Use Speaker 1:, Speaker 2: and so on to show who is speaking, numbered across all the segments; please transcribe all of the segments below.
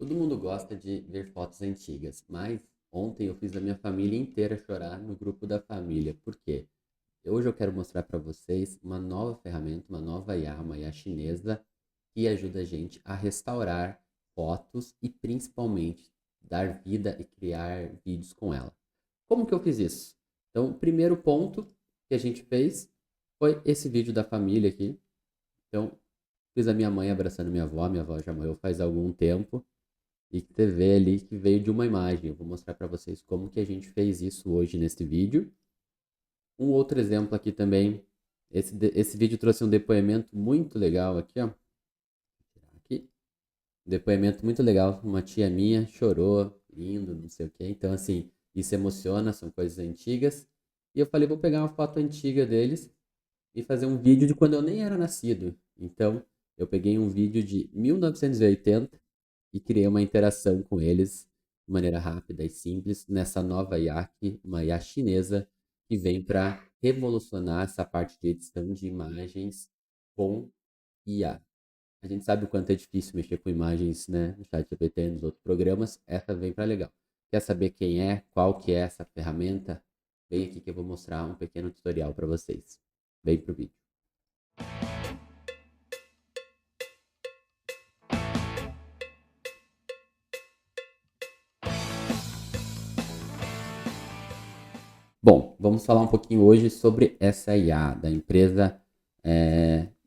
Speaker 1: Todo mundo gosta de ver fotos antigas, mas ontem eu fiz a minha família inteira chorar no grupo da família. Por quê? Hoje eu quero mostrar para vocês uma nova ferramenta, uma IA chinesa, que ajuda a gente a restaurar fotos e principalmente dar vida e criar vídeos com ela. Como que eu fiz isso? Então, o primeiro ponto que a gente fez foi esse vídeo da família aqui. Então, fiz a minha mãe abraçando minha avó já morreu faz algum tempo. E que você vê ali que veio de uma imagem. Eu vou mostrar para vocês como que a gente fez isso hoje nesse vídeo. Um outro exemplo aqui também. Esse vídeo trouxe um depoimento muito legal aqui, ó. Aqui. Um depoimento muito legal. Uma tia minha chorou, lindo, não sei o quê. Então, assim, isso emociona, são coisas antigas. E eu falei, vou pegar uma foto antiga deles e fazer um vídeo de quando eu nem era nascido. Então, eu peguei um vídeo de 1980 e criei uma interação com eles de maneira rápida e simples nessa nova IA, uma IA chinesa que vem para revolucionar essa parte de edição de imagens com IA. A gente sabe o quanto é difícil mexer com imagens, né, no ChatGPT e nos outros programas. Essa vem para legal. Quer saber quem é, qual que é essa ferramenta? Vem aqui que eu vou mostrar um pequeno tutorial para vocês. Vem pro vídeo. Bom, vamos falar um pouquinho hoje sobre essa IA da empresa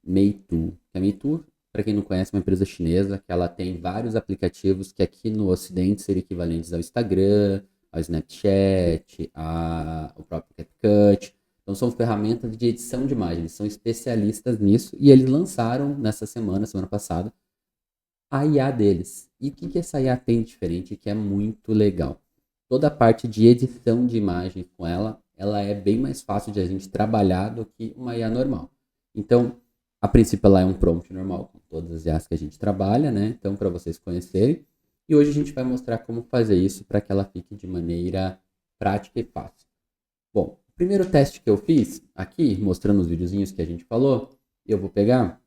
Speaker 1: Meitu. A Meitu, para quem não conhece, é uma empresa chinesa que ela tem vários aplicativos que aqui no Ocidente seriam equivalentes ao Instagram, ao Snapchat, ao próprio CapCut. Então são ferramentas de edição de imagens, são especialistas nisso e eles lançaram nessa semana passada, a IA deles. E o que essa IA tem de diferente que é muito legal? Toda a parte de edição de imagens com ela é bem mais fácil de a gente trabalhar do que uma IA normal. Então, a princípio ela é um prompt normal, com todas as IAs que a gente trabalha, né? Então, para vocês conhecerem. E hoje a gente vai mostrar como fazer isso para que ela fique de maneira prática e fácil. Bom, o primeiro teste que eu fiz aqui, mostrando os videozinhos que a gente falou, eu vou pegar.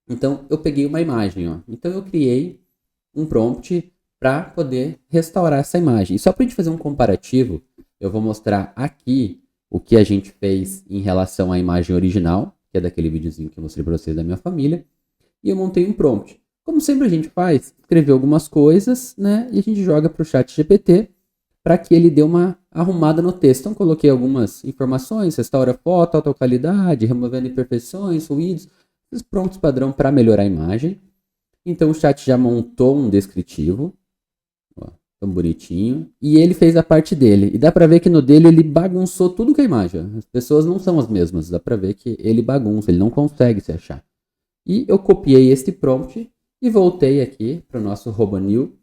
Speaker 1: Então, eu peguei uma imagem, ó. Então, eu criei um prompt para poder restaurar essa imagem. E só para a gente fazer um comparativo, eu vou mostrar aqui o que a gente fez em relação à imagem original, que é daquele videozinho que eu mostrei para vocês da minha família, e eu montei um prompt. Como sempre a gente faz, escreveu algumas coisas, né, e a gente joga para o chat GPT para que ele dê uma arrumada no texto. Então, coloquei algumas informações, restaura foto, alta qualidade, removendo imperfeições, ruídos, os prompts padrão para melhorar a imagem. Então, o chat já montou um descritivo, ó, tão bonitinho, e ele fez a parte dele. E dá pra ver que no dele ele bagunçou tudo com a imagem. As pessoas não são as mesmas, dá pra ver que ele bagunça, ele não consegue se achar. E eu copiei este prompt e voltei aqui para o nosso Robanil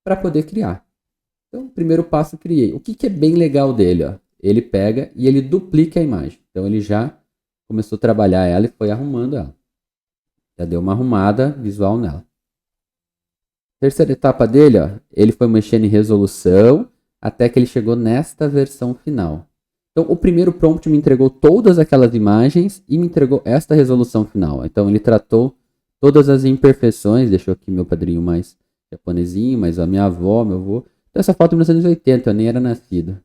Speaker 1: para poder criar. Então, primeiro passo, criei. O que é bem legal dele? Ó? Ele pega e ele duplica a imagem. Então, ele já começou a trabalhar ela e foi arrumando ela. Já deu uma arrumada visual nela. Terceira etapa dele, ó, ele foi mexendo em resolução até que ele chegou nesta versão final. Então, o primeiro prompt me entregou todas aquelas imagens e me entregou esta resolução final. Então, ele tratou todas as imperfeições, deixou aqui meu padrinho mais japonesinho, mas a minha avó, meu avô. Então, essa foto é 1980, eu nem era nascido,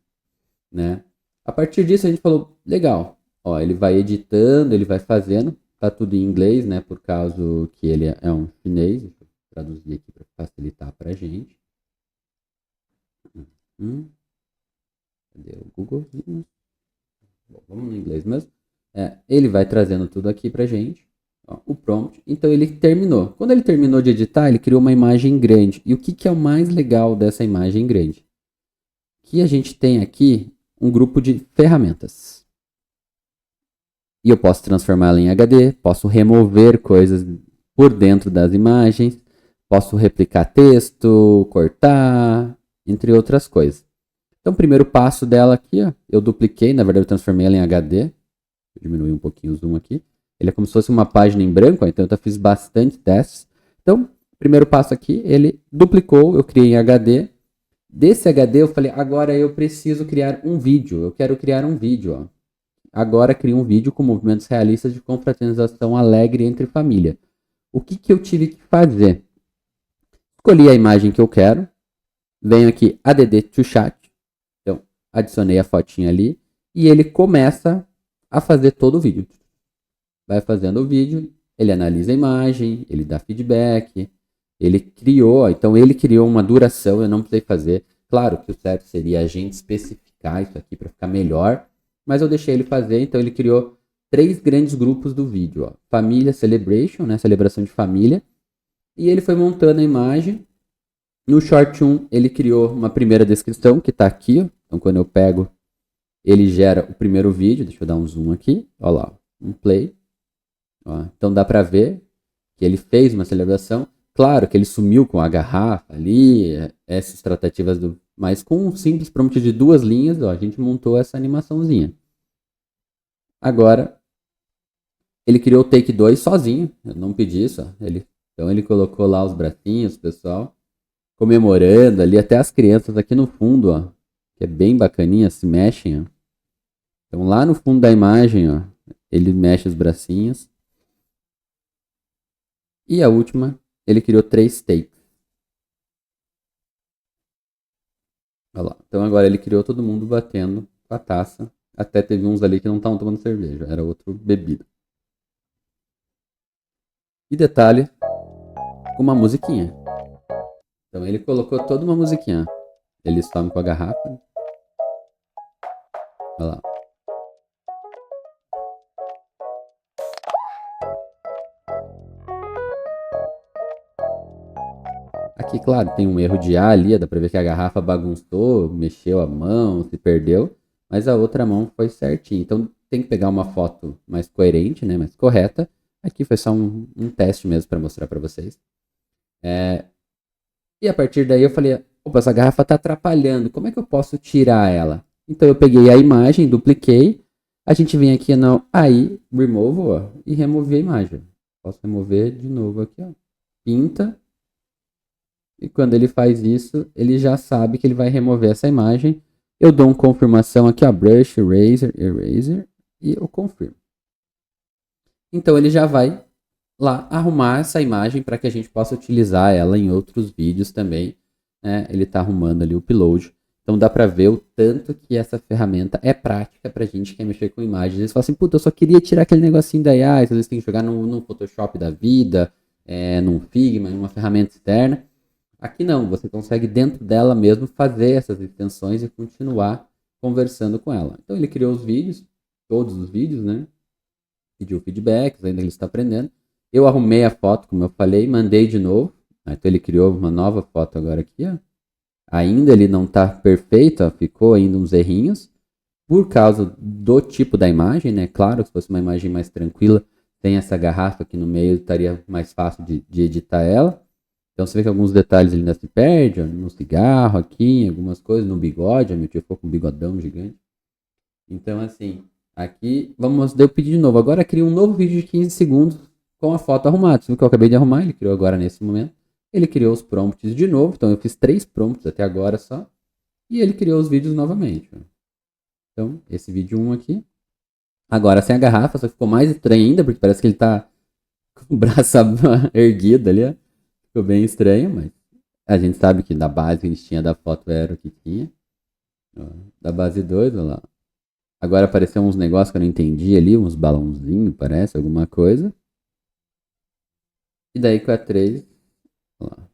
Speaker 1: né? A partir disso, a gente falou, legal, ó, ele vai editando, ele vai fazendo, tá tudo em inglês, né, por causa que ele é um chinês. Deixa eu traduzir aqui para facilitar para a gente. Cadê o Google? Bom, vamos no inglês mesmo. Ele vai trazendo tudo aqui para a gente, ó, o prompt. Então ele terminou. Quando ele terminou de editar, ele criou uma imagem grande. E o que é o mais legal dessa imagem grande? Que a gente tem aqui um grupo de ferramentas. E eu posso transformá-la em HD, posso remover coisas por dentro das imagens, posso replicar texto, cortar, entre outras coisas. Então, o primeiro passo dela aqui, ó, eu dupliquei, na verdade eu transformei ela em HD. Vou diminuir um pouquinho o zoom aqui. Ele é como se fosse uma página em branco, ó, então eu fiz bastante testes. Então, primeiro passo aqui, ele duplicou, eu criei em HD. Desse HD eu falei, agora eu preciso criar um vídeo, eu quero criar um vídeo, ó. Agora crio um vídeo com movimentos realistas de confraternização alegre entre família. O que eu tive que fazer? Escolhi a imagem que eu quero. Venho aqui, add to chat. Então, adicionei a fotinha ali. E ele começa a fazer todo o vídeo. Vai fazendo o vídeo, ele analisa a imagem, ele dá feedback. Ele criou, então ele criou uma duração, eu não precisei fazer. Claro que o certo seria a gente especificar isso aqui para ficar melhor. Mas eu deixei ele fazer, então ele criou 3 grandes grupos do vídeo. Ó. Família Celebration, né? Celebração de família. E ele foi montando a imagem. No Short 1, ele criou uma primeira descrição, que está aqui. Ó. Então, quando eu pego, ele gera o primeiro vídeo. Deixa eu dar um zoom aqui. Olha lá, um play. Ó. Então, dá para ver que ele fez uma celebração. Claro que ele sumiu com a garrafa ali, essas tratativas do... Mas com um simples prompt de 2 linhas, ó, a gente montou essa animaçãozinha. Agora, ele criou o take 2 sozinho. Eu não pedi isso, ó. Então ele colocou lá os bracinhos, pessoal, comemorando ali, até as crianças aqui no fundo, ó, que é bem bacaninha, se mexem, ó. Então lá no fundo da imagem, ó, ele mexe os bracinhos. E a última, ele criou 3 takes. Olha lá. Então agora ele criou todo mundo batendo com a taça. Até teve uns ali que não estavam tomando cerveja, era outra bebida. E detalhe, com uma musiquinha. Então ele colocou toda uma musiquinha. Eles tomam com a garrafa. Olha lá. Aqui, claro, tem um erro de A ali, dá pra ver que a garrafa bagunçou, mexeu a mão, se perdeu, mas a outra mão foi certinho. Então tem que pegar uma foto mais coerente, né, mais correta. Aqui foi só um teste mesmo para mostrar para vocês. E a partir daí eu falei, opa, essa garrafa tá atrapalhando, como é que eu posso tirar ela? Então eu peguei a imagem, dupliquei, a gente vem aqui no AI, remove, ó, e removi a imagem. Posso remover de novo aqui, ó. Pinta. E quando ele faz isso, ele já sabe que ele vai remover essa imagem. Eu dou uma confirmação aqui, ó, brush, eraser, e eu confirmo. Então ele já vai lá arrumar essa imagem para que a gente possa utilizar ela em outros vídeos também. Né? Ele está arrumando ali o upload. Então dá para ver o tanto que essa ferramenta é prática para a gente que quer mexer com imagens. Eles falam assim, puta, eu só queria tirar aquele negocinho da AI, às vezes tem que jogar no Photoshop da vida, num Figma, em uma ferramenta externa. Aqui não, você consegue dentro dela mesmo fazer essas extensões e continuar conversando com ela. Então ele criou os vídeos, todos os vídeos, né? Pediu feedbacks, ainda ele está aprendendo. Eu arrumei a foto, como eu falei, mandei de novo. Então ele criou uma nova foto agora aqui, ó. Ainda ele não está perfeito, ó, ficou ainda uns errinhos. Por causa do tipo da imagem, né? Claro, se fosse uma imagem mais tranquila, tem essa garrafa aqui no meio, estaria mais fácil de editar ela. Então você vê que alguns detalhes ele ainda se perde, ó, no cigarro aqui, algumas coisas, no bigode, ó, meu tio ficou com um bigodão gigante. Então assim, aqui, eu pedi de novo, agora cria um novo vídeo de 15 segundos com a foto arrumada. Você viu que eu acabei de arrumar, ele criou agora nesse momento. Ele criou os prompts de novo, então eu fiz 3 prompts até agora só. E ele criou os vídeos novamente. Ó. Então, esse vídeo 1 aqui. Agora sem a garrafa, só ficou mais estranho ainda, porque parece que ele tá com o braço erguido ali, ó. Ficou bem estranho, mas a gente sabe que da base que a gente tinha da foto era o que tinha. Ó, da base 2, olha lá. Agora apareceu uns negócios que eu não entendi ali, uns balãozinhos, parece, alguma coisa. E daí com a 3, olha lá.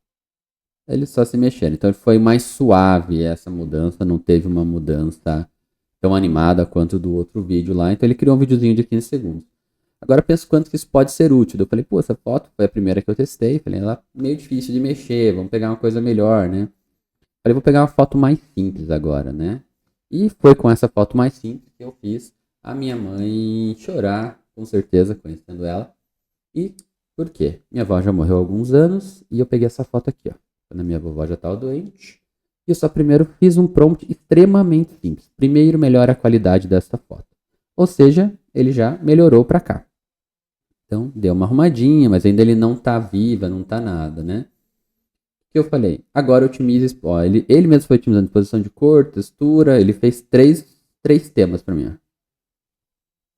Speaker 1: Eles só se mexeram. Então foi mais suave essa mudança, não teve uma mudança tão animada quanto do outro vídeo lá. Então ele criou um videozinho de 15 segundos. Agora penso quanto que isso pode ser útil. Eu falei, pô, essa foto foi a primeira que eu testei. Falei, ela é meio difícil de mexer, vamos pegar uma coisa melhor, né? Falei, vou pegar uma foto mais simples agora, né? E foi com essa foto mais simples que eu fiz a minha mãe chorar, com certeza, conhecendo ela. E por quê? Minha avó já morreu há alguns anos e eu peguei essa foto aqui, ó. Quando a minha vovó já estava doente. E eu só primeiro fiz um prompt extremamente simples. Primeiro, melhora a qualidade dessa foto. Ou seja, ele já melhorou para cá. Então, deu uma arrumadinha, mas ainda ele não tá viva, não tá nada, né? O que eu falei? Agora otimize, ó, ele mesmo foi otimizando posição de cor, textura, ele fez três temas para mim. Ó.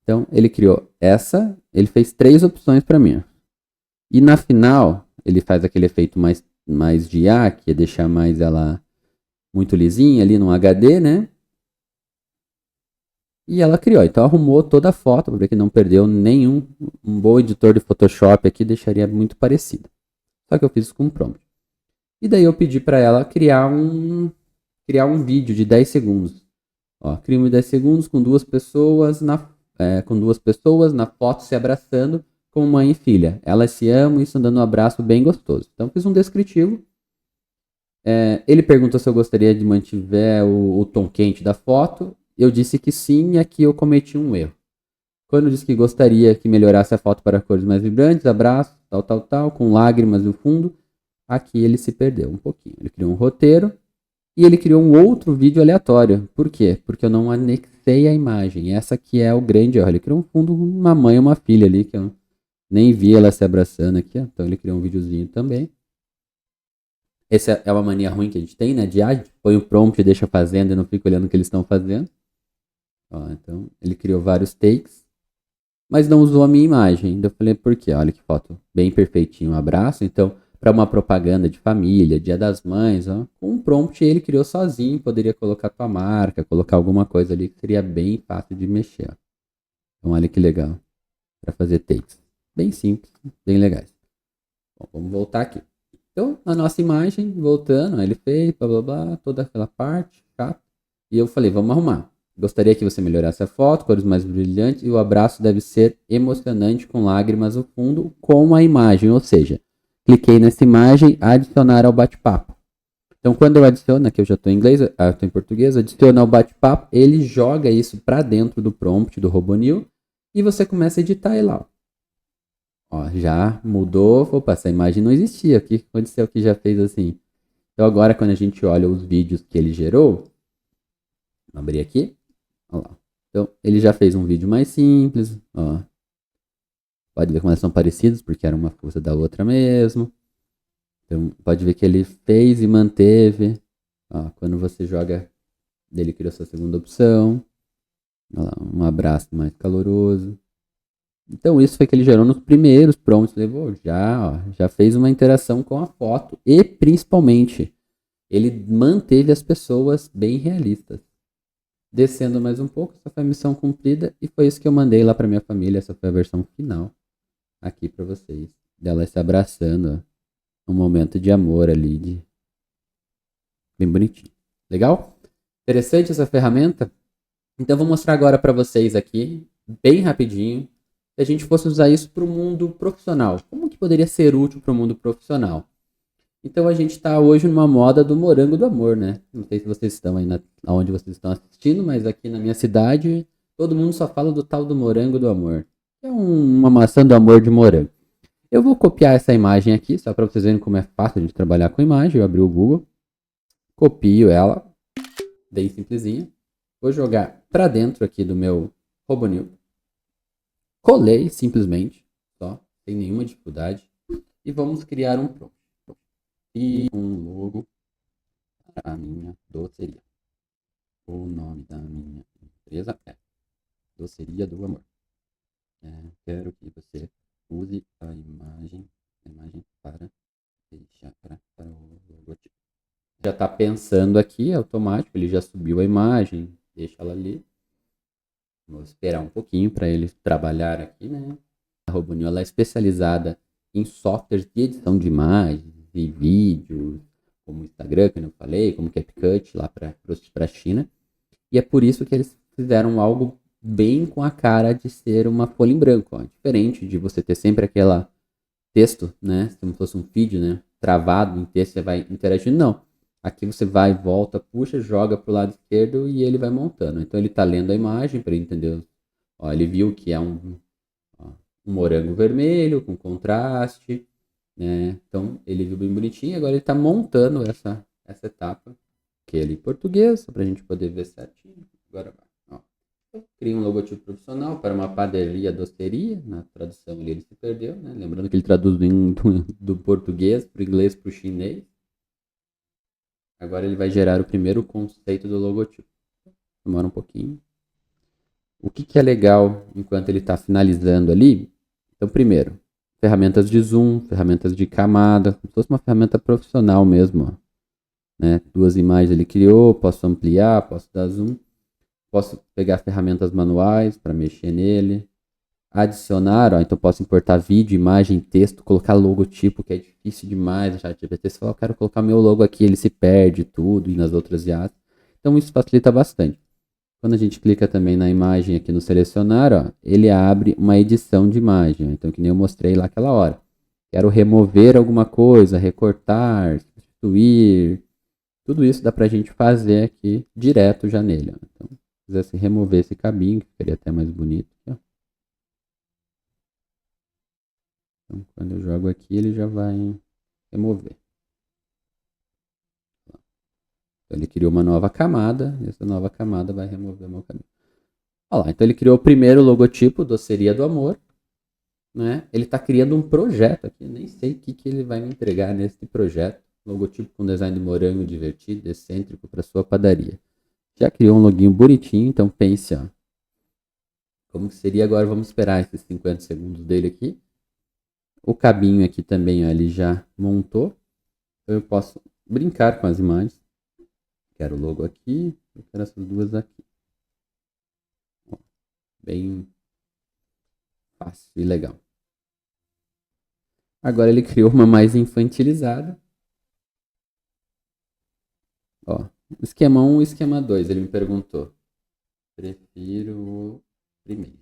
Speaker 1: Então, ele criou ele fez 3 opções para mim. Ó. E na final, ele faz aquele efeito mais mais de IA, que ia deixar mais ela muito lisinha ali no HD, né? E ela criou. Então arrumou toda a foto, para ver que não perdeu nenhum. Um bom editor de Photoshop aqui deixaria muito parecido. Só que eu fiz isso com um prompt. E daí eu pedi para ela criar um vídeo de 10 segundos. Ó, cria um de 10 segundos com duas pessoas na foto se abraçando como mãe e filha. Elas se amam e estão dando um abraço bem gostoso. Então fiz um descritivo. Ele perguntou se eu gostaria de mantiver o tom quente da foto. Eu disse que sim, e aqui eu cometi um erro. Quando eu disse que gostaria que melhorasse a foto para cores mais vibrantes, abraço, tal, com lágrimas no fundo, aqui ele se perdeu um pouquinho. Ele criou um roteiro e ele criou um outro vídeo aleatório. Por quê? Porque eu não anexei a imagem. Essa aqui é o grande erro. Ele criou um fundo, uma mãe e uma filha ali, que eu nem vi ela se abraçando aqui. Ó. Então ele criou um videozinho também. Essa é uma mania ruim que a gente tem, né? De a gente põe o prompt e deixa fazendo e não fica olhando o que eles estão fazendo. Ó, então ele criou vários takes, mas não usou a minha imagem. Eu falei, por quê? Olha que foto bem perfeitinho, um abraço. Então, para uma propaganda de família, Dia das Mães, ó, com um prompt ele criou sozinho, poderia colocar tua marca, colocar alguma coisa ali que seria bem fácil de mexer. Ó. Então, olha que legal para fazer takes. Bem simples, bem legais. Bom, vamos voltar aqui. Então, a nossa imagem, voltando, ele fez, blá blá blá, toda aquela parte, chata. E eu falei, vamos arrumar. Gostaria que você melhorasse a foto, cores mais brilhantes, e o abraço deve ser emocionante, com lágrimas no fundo, com a imagem. Ou seja, cliquei nessa imagem, adicionar ao bate-papo. Então, quando eu adiciono, aqui eu já estou em inglês, eu estou em português, adiciono ao bate-papo, ele joga isso para dentro do prompt do Robonil, e você começa a editar ele lá. Ó, já mudou. Opa, essa imagem não existia. O que aconteceu que já fez assim? Então agora quando a gente olha os vídeos que ele gerou, vou abrir aqui. Olha lá. Então ele já fez um vídeo mais simples. Ó. Pode ver como elas são parecidas, porque era uma coisa da outra mesmo. Então pode ver que ele fez e manteve. Ó, quando você joga, ele criou sua segunda opção. Olha lá, um abraço mais caloroso. Então isso foi que ele gerou nos primeiros prompts. Levou já fez uma interação com a foto e principalmente ele manteve as pessoas bem realistas. Descendo mais um pouco, essa foi a missão cumprida e foi isso que eu mandei lá para minha família. Essa foi a versão final aqui para vocês, dela se abraçando, ó, um momento de amor ali, bem bonitinho. Legal? Interessante essa ferramenta. Então vou mostrar agora para vocês aqui, bem rapidinho. Se a gente fosse usar isso para o mundo profissional, como que poderia ser útil para o mundo profissional? Então a gente está hoje numa moda do morango do amor, né? Não sei se vocês estão aí onde vocês estão assistindo, mas aqui na minha cidade todo mundo só fala do tal do morango do amor. É uma maçã do amor de morango. Eu vou copiar essa imagem aqui, só para vocês verem como é fácil de trabalhar com imagem. Eu abri o Google, copio ela, bem simplesinha. Vou jogar para dentro aqui do meu Robonil. Colei simplesmente, só, sem nenhuma dificuldade. E vamos criar um prompt. E um logo para a minha doceria. O nome da minha empresa é Doceria do Amor. Quero que você use a imagem para deixar para o logotipo. Já está pensando aqui, é automático, ele já subiu a imagem, deixa ela ali. Vou esperar um pouquinho para ele trabalhar aqui, né? A Robonil ela é especializada em softwares de edição de imagens e vídeos, como o Instagram, que eu falei, como o CapCut, lá para a China. E é por isso que eles fizeram algo bem com a cara de ser uma folha em branco. Ó. Diferente de você ter sempre aquela texto, né? Como se fosse um feed, né? Travado em texto, você vai interagindo. Não. Aqui você vai, volta, puxa, joga para o lado esquerdo e ele vai montando. Então ele está lendo a imagem para ele entender. Ó, ele viu que é um morango vermelho com contraste, né? Então ele viu bem bonitinho. Agora ele está montando essa etapa que é ali em português, só para a gente poder ver certinho. Agora vai. Ó. Eu criei um logotipo profissional para uma padaria doceria. Na tradução ali ele se perdeu, né? Lembrando que ele traduz do português para o inglês para o chinês. Agora ele vai gerar o primeiro conceito do logotipo. Demora um pouquinho. O que é legal enquanto ele está finalizando ali? Então, primeiro, ferramentas de zoom, ferramentas de camada, como se fosse uma ferramenta profissional mesmo, ó, né? Duas imagens ele criou, posso ampliar, posso dar zoom, posso pegar ferramentas manuais para mexer nele, adicionar, ó, então posso importar vídeo, imagem, texto, colocar logotipo, que é difícil demais no ChatGPT. Se eu quero colocar meu logo aqui, ele se perde tudo e nas outras IAs. Então isso facilita bastante. Quando a gente clica também na imagem aqui no selecionar, ó, ele abre uma edição de imagem. Então, que nem eu mostrei lá aquela hora. Quero remover alguma coisa, recortar, substituir. Tudo isso dá pra gente fazer aqui direto já nele. Ó. Então, se quisesse remover esse cabinho, que ficaria até mais bonito. Aqui, ó. Então, quando eu jogo aqui, ele já vai remover. Então, ele criou uma nova camada, e essa nova camada vai remover o meu cabinho. Olha lá, então ele criou o primeiro logotipo, Doceria do Amor. Né? Ele está criando um projeto aqui, nem sei o que ele vai me entregar nesse projeto. Logotipo com design de morango divertido, excêntrico para sua padaria. Já criou um loginho bonitinho, então pense, ó, como que seria agora? Vamos esperar esses 50 segundos dele aqui. O cabinho aqui também, ó, ele já montou. Então eu posso brincar com as imagens. Quero o logo aqui, eu quero essas duas aqui. Ó, bem fácil e legal. Agora ele criou uma mais infantilizada. Ó, esquema 1 e esquema 2, ele me perguntou. Prefiro o primeiro.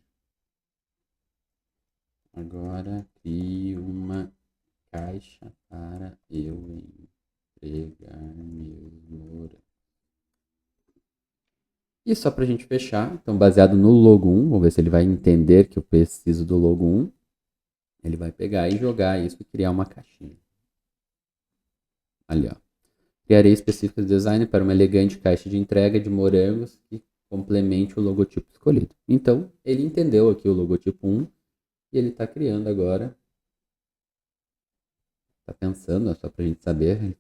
Speaker 1: Agora crio uma caixa para eu entregar meus morangos. E só para a gente fechar, então baseado no logo 1, vamos ver se ele vai entender que eu preciso do logo 1. Ele vai pegar e jogar isso e criar uma caixinha. Ali, ó. Criarei específicos de design para uma elegante caixa de entrega de morangos que complemente o logotipo escolhido. Então, ele entendeu aqui o logotipo 1 e ele está criando agora. Está pensando, é só para a gente saber.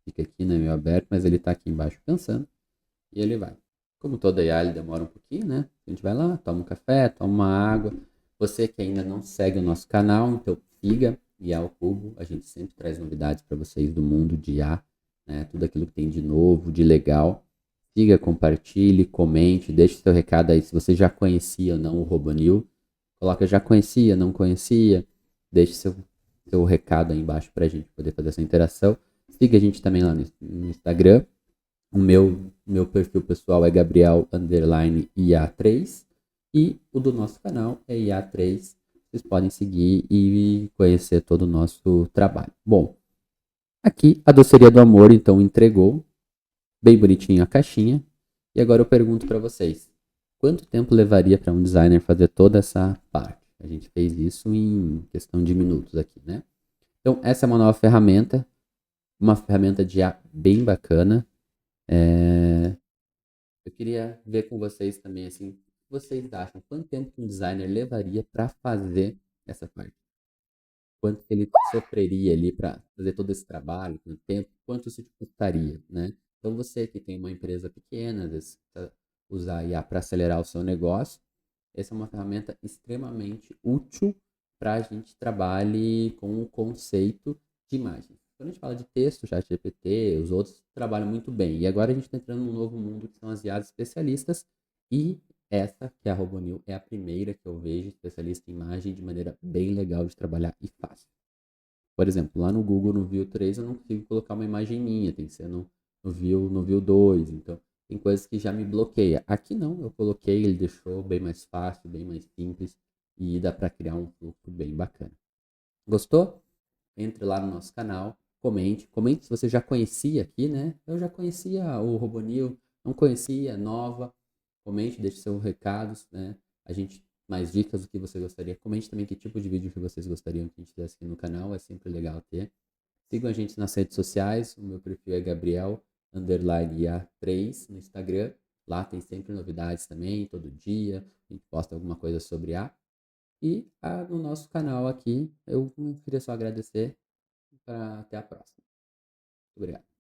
Speaker 1: Fica aqui, né, meio aberto, mas ele está aqui embaixo pensando. E ele vai. Como toda IA, ele demora um pouquinho, né? A gente vai lá, toma um café, toma uma água. Você que ainda não segue o nosso canal, então siga IA ao Cubo. A gente sempre traz novidades para vocês do mundo de IA, né? Tudo aquilo que tem de novo, de legal. Siga, compartilhe, comente, deixe seu recado aí se você já conhecia ou não o Robonil. Coloca já conhecia, não conhecia. Deixe seu recado aí embaixo para a gente poder fazer essa interação. Siga a gente também lá no Instagram. O meu perfil pessoal é Gabriel_IA3 e o do nosso canal é IA3. Vocês podem seguir e conhecer todo o nosso trabalho. Bom, aqui a Doceria do Amor então entregou bem bonitinho a caixinha. E agora eu pergunto para vocês, quanto tempo levaria para um designer fazer toda essa parte? A gente fez isso em questão de minutos aqui, né? Então, essa é uma nova ferramenta, uma ferramenta de IA bem bacana. Eu queria ver com vocês também, assim, o que vocês acham? Quanto tempo que um designer levaria para fazer essa parte? Quanto que ele sofreria ali para fazer todo esse trabalho, com o tempo? Quanto isso te custaria, né? Então, você que tem uma empresa pequena, às vezes usar a IA para acelerar o seu negócio, essa é uma ferramenta extremamente útil para a gente trabalhe com o conceito de imagem. Quando a gente fala de texto, ChatGPT, os outros trabalham muito bem. E agora a gente está entrando num novo mundo que são as IAs especialistas. E essa, que é a Robonil, é a primeira que eu vejo especialista em imagem de maneira bem legal de trabalhar e fácil. Por exemplo, lá no Google, no View 3, eu não consigo colocar uma imagem minha, tem que ser no View 2. Então, tem coisas que já me bloqueia. Aqui não, eu coloquei, ele deixou bem mais fácil, bem mais simples e dá para criar um fluxo bem bacana. Gostou? Entre lá no nosso canal, comente se você já conhecia aqui, né? Eu já conhecia o Robonil, não conhecia, nova. Comente, deixe seus recados, né? A gente mais dicas do que você gostaria. Comente também que tipo de vídeo que vocês gostariam que a gente fizesse aqui no canal, é sempre legal ter. Sigam a gente nas redes sociais, o meu perfil é Gabriel_IA3 no Instagram. Lá tem sempre novidades também, todo dia. A gente posta alguma coisa sobre A. E no nosso canal aqui, eu queria só agradecer. Até a próxima. Muito obrigado.